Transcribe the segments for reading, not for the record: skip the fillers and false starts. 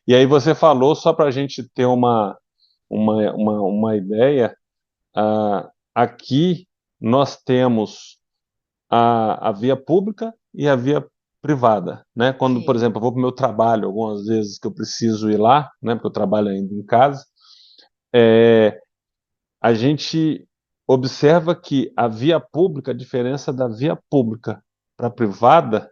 E aí você falou, só para a gente ter uma ideia, aqui nós temos a via pública e a via privada, né? Quando, por Sim, exemplo, eu vou para o meu trabalho, algumas vezes que eu preciso ir lá, né? Porque eu trabalho ainda em casa, a gente observa que a via pública, a diferença da via pública para a privada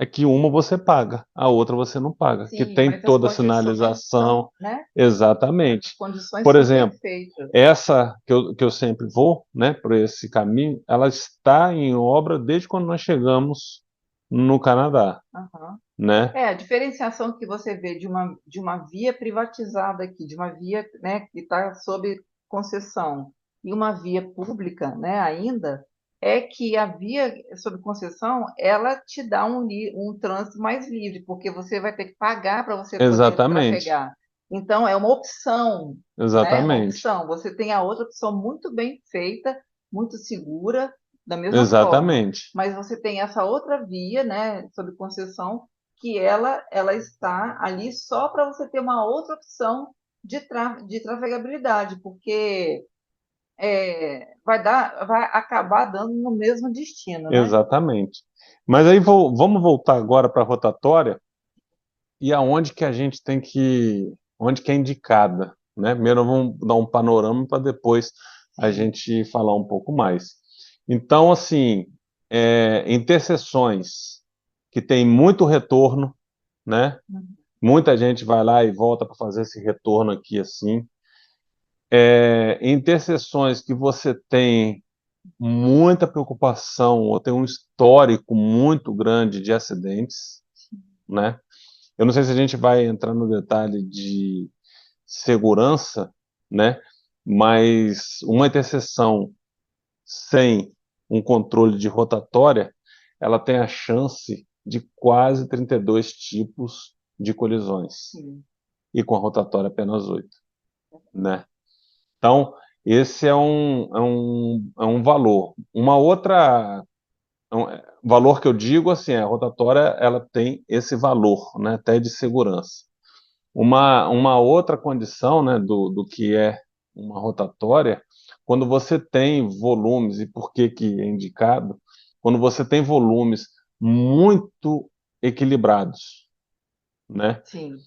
é que uma você paga, a outra você não paga, que sim, tem mas as toda a condições são, sinalização, né? As exatamente. condições Por são exemplo, perfeitas, né? essa que eu sempre vou, né, por esse caminho, ela está em obra desde quando nós chegamos no Canadá, Aham. né? É, a diferenciação que você vê de uma via privatizada aqui, de uma via, né, que está sob concessão, e uma via pública, né, ainda, é que a via sob concessão, ela te dá um trânsito mais livre, porque você vai ter que pagar para você poder Exatamente, trafegar. Então, é uma opção, né, uma exatamente, opção. Você tem a outra opção muito bem feita, muito segura, da mesma forma. exatamente, Mas você tem essa outra via, né, sob concessão, que ela está ali só para você ter uma outra opção de trafegabilidade, porque vai acabar dando no mesmo destino, né? exatamente. Mas aí vamos voltar agora para a rotatória e aonde que a gente tem que, onde que é indicada, né? Primeiro vamos dar um panorama para depois a Sim. gente falar um pouco mais. Então, assim, interseções que tem muito retorno, né? Muita gente vai lá e volta para fazer esse retorno aqui assim. Interseções que você tem muita preocupação ou tem um histórico muito grande de acidentes, né? Eu não sei se a gente vai entrar no detalhe de segurança, né? Mas uma interseção sem um controle de rotatória, ela tem a chance de quase 32 tipos de colisões. Sim. E com a rotatória apenas 8, né? Então, esse é um valor. Uma outra valor que eu digo assim, a rotatória ela tem esse valor, né, até de segurança. Uma outra condição, né, do que é uma rotatória, quando você tem volumes, e por que que é indicado, quando você tem volumes muito equilibrados, né? Sim.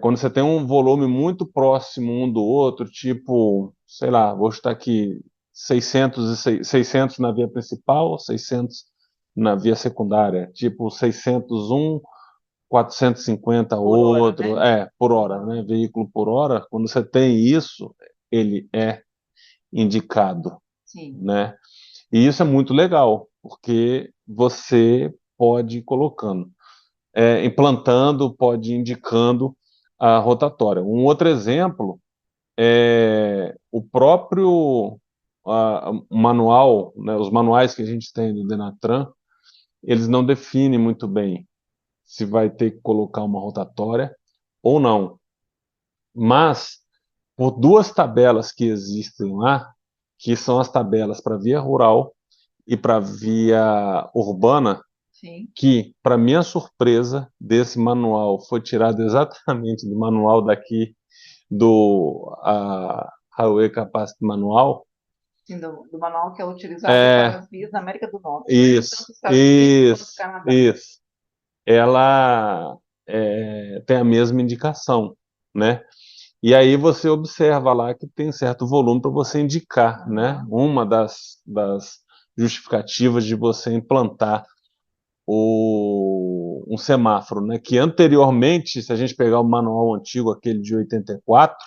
Quando você tem um volume muito próximo um do outro, tipo, sei lá, vou chutar aqui 600 na via principal, 600 na via secundária, tipo 601, 450 Por hora, outro, né? por hora, Aham. né? Veículo por hora. Quando você tem isso, ele é indicado, Sim. né? E isso é muito legal, porque você pode ir colocando, implantando, pode ir indicando a rotatória. Um outro exemplo é o próprio manual, né, os manuais que a gente tem do Denatran, eles não definem muito bem se vai ter que colocar uma rotatória ou não. Mas, por duas tabelas que existem lá, que são as tabelas para via rural e para via urbana, Sim. que, para minha surpresa, desse manual foi tirado exatamente do manual daqui do Highway Capacity Manual. Sim, do manual que é utilizado para É, as vias da América do Norte, né? Tanto isso, nos Estados Unidos quanto no isso, Canadá. isso. Ela tem a mesma indicação, né? E aí você observa lá que tem certo volume para você indicar, né? Aham. Uma das justificativas de você implantar um semáforo, né? Que anteriormente, se a gente pegar o manual antigo, aquele de 84,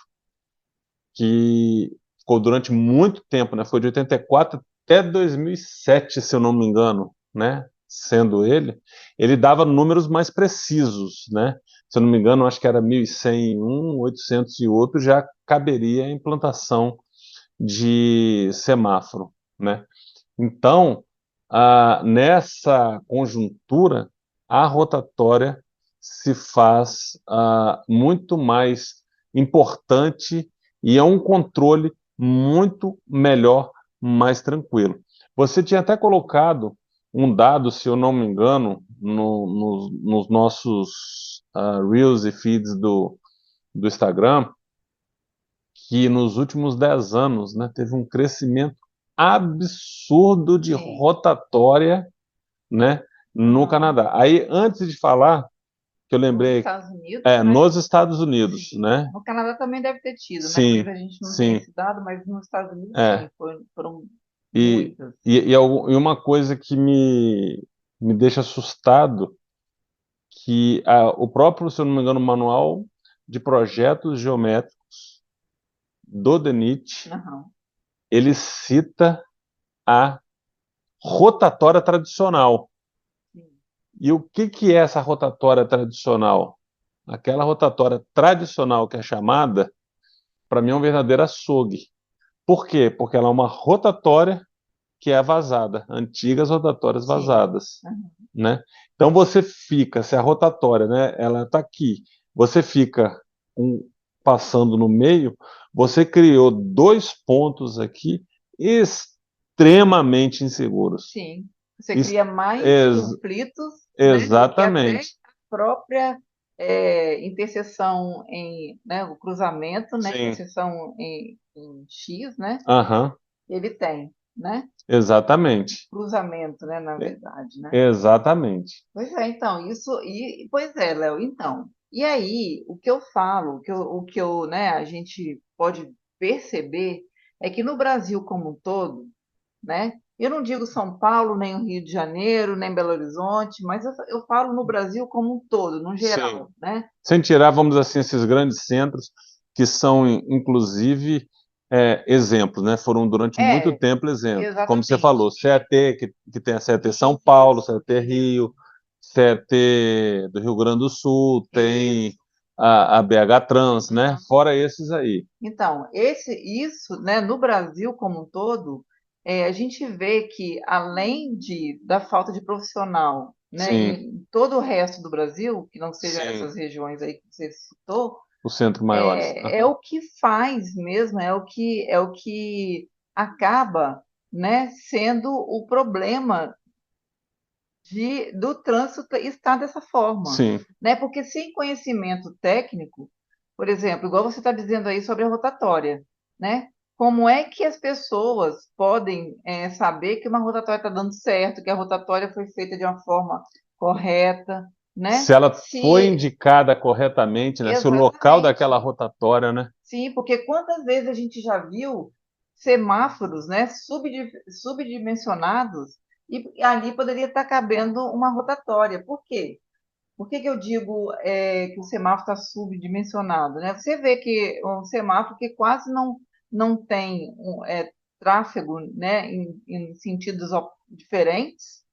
que ficou durante muito tempo, né? Foi de 84 até 2007, se eu não me engano, né? Sendo ele dava números mais precisos, né? Se eu não me engano, acho que era 1.100 em um, 800 e outro, já caberia a implantação de semáforo, né? Então, nessa conjuntura, a rotatória se faz muito mais importante e é um controle muito melhor, mais tranquilo. Você tinha até colocado um dado, se eu não me engano, nos nossos Reels e feeds do Instagram, que nos últimos 10 anos, né, teve um crescimento absurdo de Sim. rotatória, né, no Aham. Canadá. Aí, antes de falar, que eu Nos lembrei, Estados Unidos, né? nos Estados Unidos, Sim. né? No Canadá também deve ter tido, né? Sim, Talvez a gente não tenha sim, esse dado, mas nos Estados Unidos, é. sim, foram E, muitas. e uma coisa que me deixa assustado, que o próprio, se eu não me engano, manual de projetos geométricos do DENIT, Aham. ele cita a rotatória tradicional. Sim. E o que é essa rotatória tradicional? Aquela rotatória tradicional que é chamada, para mim, é um verdadeiro açougue. Por quê? Porque ela é uma rotatória que é vazada, antigas rotatórias Sim. vazadas, Aham. né? Então você fica, se a rotatória, né, ela está aqui, você fica passando no meio, você criou dois pontos aqui extremamente inseguros. Sim. Você Ex- cria mais ex- conflitos, né, do que até exatamente. a própria interseção né, o cruzamento, né, Sim. interseção em X, né, Aham. ele tem, né? Exatamente. Cruzamento, né, na E- verdade, né? Exatamente. Pois é, então, pois é, Léo, então, e aí, o que eu falo, né, a gente pode perceber é que no Brasil como um todo, né, eu não digo São Paulo, nem o Rio de Janeiro, nem Belo Horizonte, mas eu falo no Brasil como um todo, no Sim. geral, né? Sem tirar, vamos dizer assim, esses grandes centros que são, inclusive, exemplos, né? Foram durante muito É, tempo exemplo. Como você falou, exatamente. CET, que tem a CET São Paulo, CET Rio, CET do Rio Grande do Sul, tem Isso. a BH Trans, né? Fora esses aí. Então, isso, né, no Brasil como um todo, a gente vê que além da falta de profissional, né, Sim, em todo o resto do Brasil, que não seja sim, essas regiões aí que você citou, os centros maiores. é o que faz mesmo, é o que acaba, né, sendo o problema do trânsito estar dessa forma, Sim, né? Porque sem conhecimento técnico, por exemplo, igual você está dizendo aí sobre a rotatória, né? Como é que as pessoas podem saber que uma rotatória está dando certo, que a rotatória foi feita de uma forma correta, né? se ela foi Se indicada corretamente, né? Se o local daquela exatamente, rotatória, né? sim, porque quantas vezes a gente já viu semáforos, né, subdimensionados e ali poderia estar cabendo uma rotatória. Por quê? Por que que eu digo que o semáforo está subdimensionado, né? Você vê que um semáforo que quase não tem tráfego, né, em sentidos diferentes,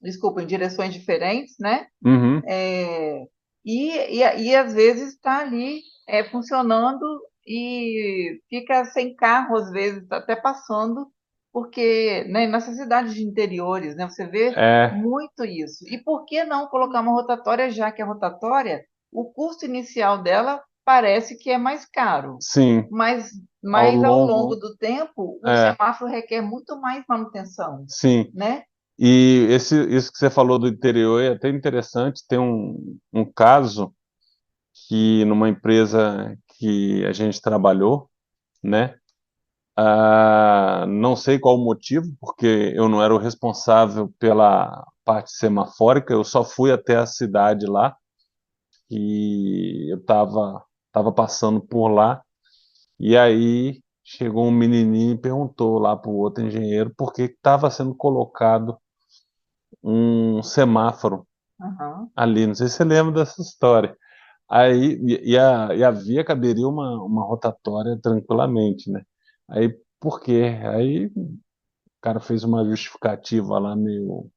desculpa, em direções diferentes, né? Uhum, É, e às vezes está ali funcionando e fica sem carro, às vezes, até passando, porque né, nessas cidades de interiores, né, você vê é, muito isso. E por que não colocar uma rotatória, já que a rotatória, o custo inicial dela parece que é mais caro, sim, mas, ao mas ao longo longo, do tempo, o é, semáforo requer muito mais manutenção, sim. né? E isso que você falou do interior é até interessante. Tem um caso que numa empresa que a gente trabalhou, né? Não sei qual o motivo, porque eu não era o responsável pela parte semafórica, eu só fui até a cidade lá e eu tava passando por lá. E aí chegou um menininho e perguntou lá para o outro engenheiro por que estava sendo colocado um semáforo Aham. ali. Não sei se você lembra dessa história. Aí, e a via caberia uma rotatória tranquilamente, né? Aí, por quê? Aí o cara fez uma justificativa lá meio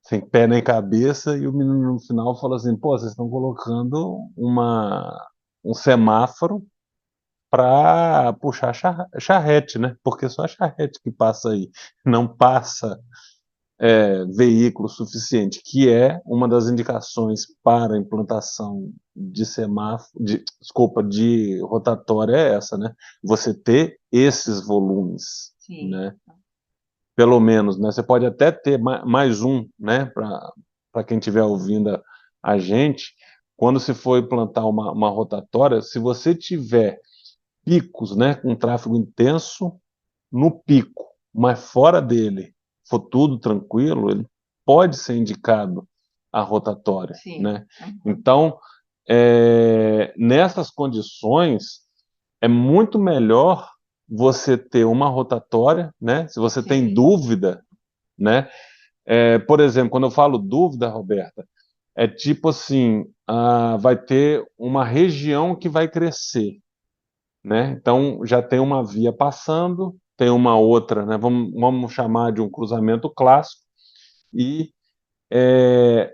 sem pé nem cabeça e o menino no final falou assim, pô, vocês estão colocando um semáforo para puxar charrete, né? Porque só a charrete que passa aí, não passa veículo suficiente, que é uma das indicações para a implantação de semáforo, desculpa, de rotatória é essa, né? Você ter esses volumes, Sim. né? pelo menos, né? Você pode até ter mais um, né? Para quem estiver ouvindo a gente, quando se for implantar uma rotatória, se você tiver picos, né? Com tráfego intenso no pico, mas fora dele for tudo tranquilo, ele pode ser indicado a rotatória, Sim. né? Uhum. Então, nessas condições, é muito melhor você ter uma rotatória, né? Se você tem Sim. dúvida, né? Por exemplo, quando eu falo dúvida, Roberta, é tipo assim, vai ter uma região que vai crescer, né? Então já tem uma via passando, tem uma outra, né? Vamos chamar de um cruzamento clássico, e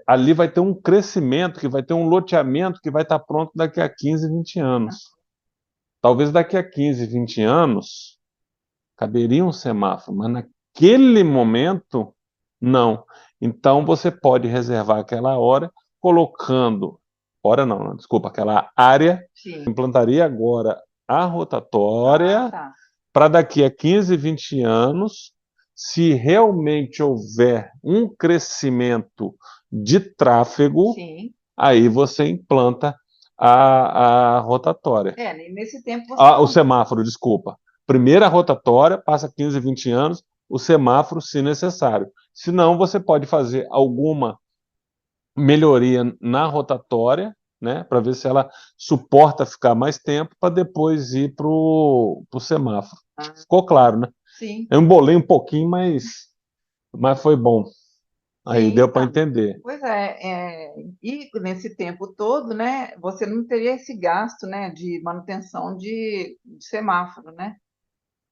ali vai ter um crescimento, que vai ter um loteamento que vai estar pronto daqui a 15, 20 anos. Talvez daqui a 15, 20 anos caberia um semáforo, mas naquele momento, não. Então você pode reservar aquela hora colocando, hora não, desculpa, aquela área, Sim. implantaria agora a Ah, rotatória tá. para daqui a 15, 20 anos, se realmente houver um crescimento de tráfego, Sim. aí você implanta a rotatória. Nesse tempo você O não. semáforo, desculpa. Primeiro a rotatória, passa 15, 20 anos, o semáforo, se necessário. Se não, você pode fazer alguma melhoria na rotatória, né, para ver se ela suporta ficar mais tempo, para depois ir para o semáforo. Acho que Ah, ficou claro, né? sim. Eu embolei um pouquinho, mas foi bom. Aí Sim, deu para então. entender. Pois e nesse tempo todo, né, você não teria esse gasto, né, de manutenção de semáforo, né?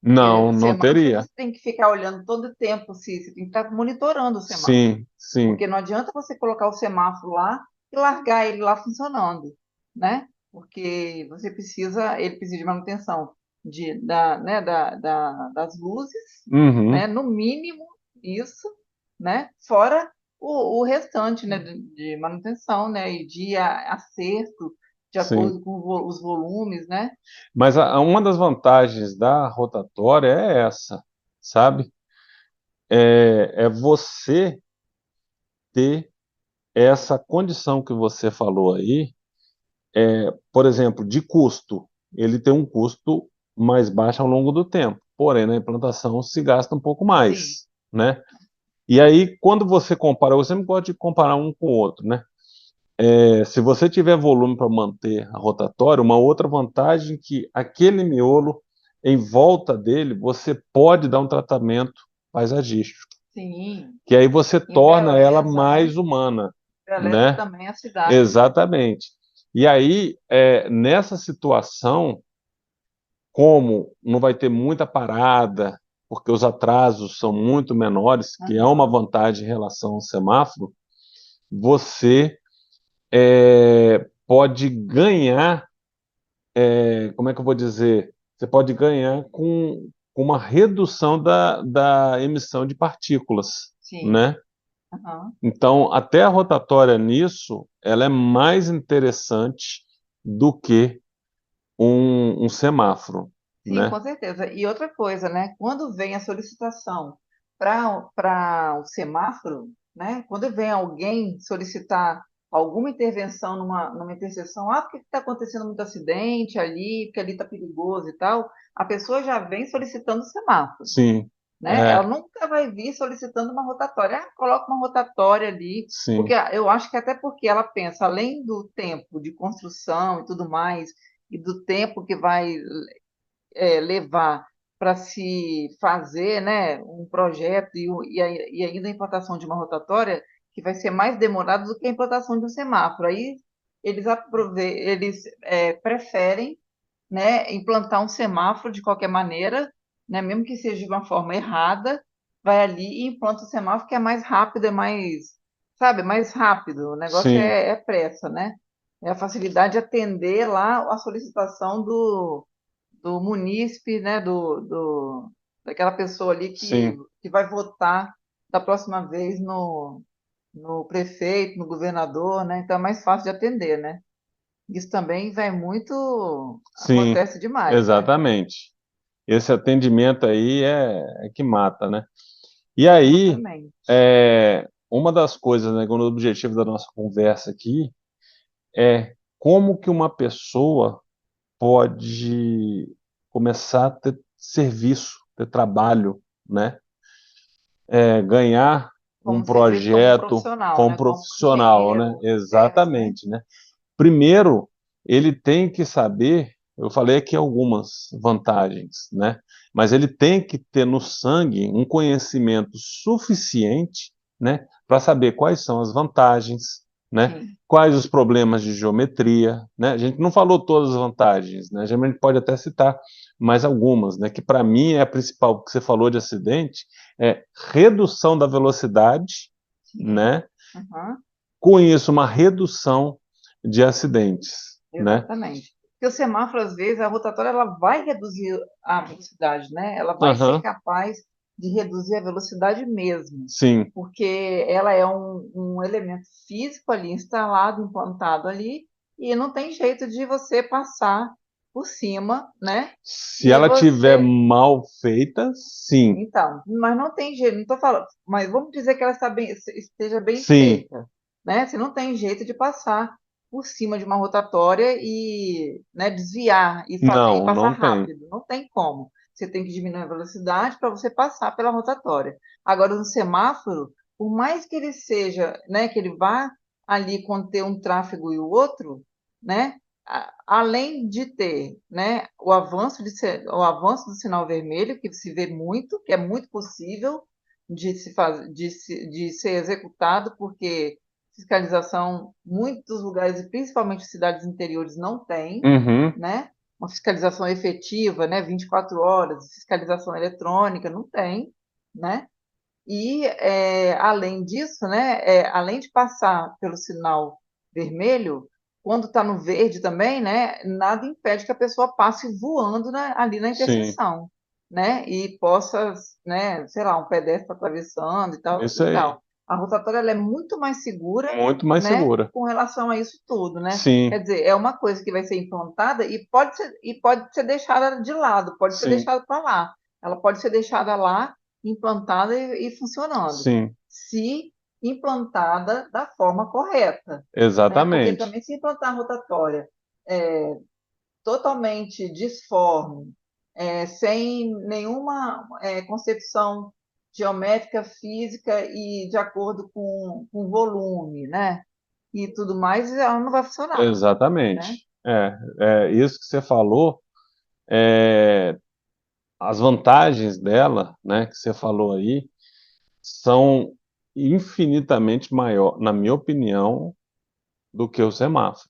Porque Não, o não semáforo teria. você tem que ficar olhando todo o tempo, se você tem que estar monitorando o semáforo. Sim, sim, Porque não adianta você colocar o semáforo lá e largar ele lá funcionando, né? Porque ele precisa de manutenção né, das luzes, né? uhum, No mínimo isso, né? Fora o restante, né, de manutenção, né? E de acerto de sim. acordo com os volumes, né? Mas uma das vantagens da rotatória é essa, sabe? É você ter essa condição que você falou aí, por exemplo, de custo. Ele tem um custo mais baixo ao longo do tempo, porém na implantação se gasta um pouco Sim, mais, né? E aí, quando você compara, eu sempre gosto de comparar um com o outro, né? Se você tiver volume para manter a rotatória, uma outra vantagem é que aquele miolo, em volta dele, você pode dar um tratamento paisagístico, sim. que aí você torna ela Embeleza, né? mais humana, Embeleza né? também a cidade, né? Exatamente. E aí, nessa situação, como não vai ter muita parada, porque os atrasos são muito menores, que é uma Aham. vantagem em relação ao semáforo, você pode ganhar, como é que eu vou dizer? Você pode ganhar com uma redução da emissão de partículas, Sim. né? Aham. Então, até a rotatória nisso, ela é mais interessante do que um semáforo, Sim, né? com certeza. E outra coisa, né? Quando vem a solicitação para o semáforo, né? Quando vem alguém solicitar alguma intervenção numa interseção, porque está acontecendo muito acidente ali, porque ali está perigoso e tal, a pessoa já vem solicitando o semáforo, Sim, né? Ela nunca vai vir solicitando uma rotatória. Coloca uma rotatória ali, porque sim, eu acho que até porque ela pensa, além do tempo de construção e tudo mais, e do tempo que vai levar para se fazer, né, um projeto e ainda a implantação de uma rotatória, que vai ser mais demorado do que a implantação de um semáforo. Aí eles preferem, né, implantar um semáforo de qualquer maneira, né, mesmo que seja de uma forma errada, vai ali e implanta o semáforo que é mais rápido, é mais, sabe, mais rápido. O negócio sim, é pressa, né? É a facilidade de atender lá a solicitação do munícipe, né, daquela pessoa ali sim, que vai votar da próxima vez no prefeito, no governador, né? Então é mais fácil de atender, né? Isso também vai muito, sim, acontece demais, né? exatamente. Esse atendimento aí é que mata, né? E aí, exatamente. uma das coisas, né, que é o objetivo da nossa conversa aqui é como que uma pessoa pode começar a ter serviço, ter trabalho, né? Ganhar um Como serviço, como projeto profissional, como né? Como profissional, né? engenheiro, arquiteto, né? Exatamente, né? Primeiro, ele tem que saber, eu falei aqui algumas vantagens, né? Mas ele tem que ter no sangue um conhecimento suficiente, né, para saber quais são as vantagens, né? Sim, Quais os problemas de geometria, né? A gente não falou todas as vantagens, né? A gente pode até citar mais algumas, né? Que para mim é a principal que você falou de acidente, é redução da velocidade, sim. né? Uhum. Com isso, uma redução de acidentes, né? Exatamente. Porque o semáforo, às vezes, a rotatória ela vai reduzir a velocidade, né? Ela vai ser Aham, capaz de reduzir a velocidade mesmo, sim. porque ela é um elemento físico ali instalado, implantado ali, e não tem jeito de você passar por cima, né? Se E ela tiver você mal feita, sim, então, mas não tem jeito, não estou falando, mas vamos dizer que ela esteja bem sim. feita, né? Você não tem jeito de passar por cima de uma rotatória e, né, desviar e Não, passar não tem. rápido. Não tem como. Você tem que diminuir a velocidade para você passar pela rotatória. Agora, no semáforo, por mais que ele seja, né, que ele vá ali conter um tráfego e o outro, né? Além de ter, né, o avanço do sinal vermelho, que se vê muito, que é muito possível de ser executado, porque fiscalização, muitos lugares, e principalmente cidades interiores, não tem, Uhum, né? Uma fiscalização efetiva, né, 24 horas, fiscalização eletrônica, não tem, né? E, além disso, né, além de passar pelo sinal vermelho, quando está no verde também, né, nada impede que a pessoa passe voando ali na sim. interseção, né, e possa, né, sei lá, um pedestre atravessando Isso e aí. tal. A rotatória ela é muito mais segura, Muito mais né, segura. com relação a isso tudo, né? Quer Sim, dizer, é uma coisa que vai ser implantada e pode ser deixada de lado, pode ser sim, deixada para lá. Ela pode ser deixada lá implantada e funcionando, sim. se implantada da forma correta, né? Porque Exatamente. também se implantar a rotatória é, totalmente disforme, sem nenhuma concepção geométrica, física e de acordo com volume, né? E tudo mais, ela não vai funcionar, né? Exatamente. Isso que você falou, é, as vantagens dela, né, que você falou aí, são infinitamente maior, na minha opinião, do que o semáforo.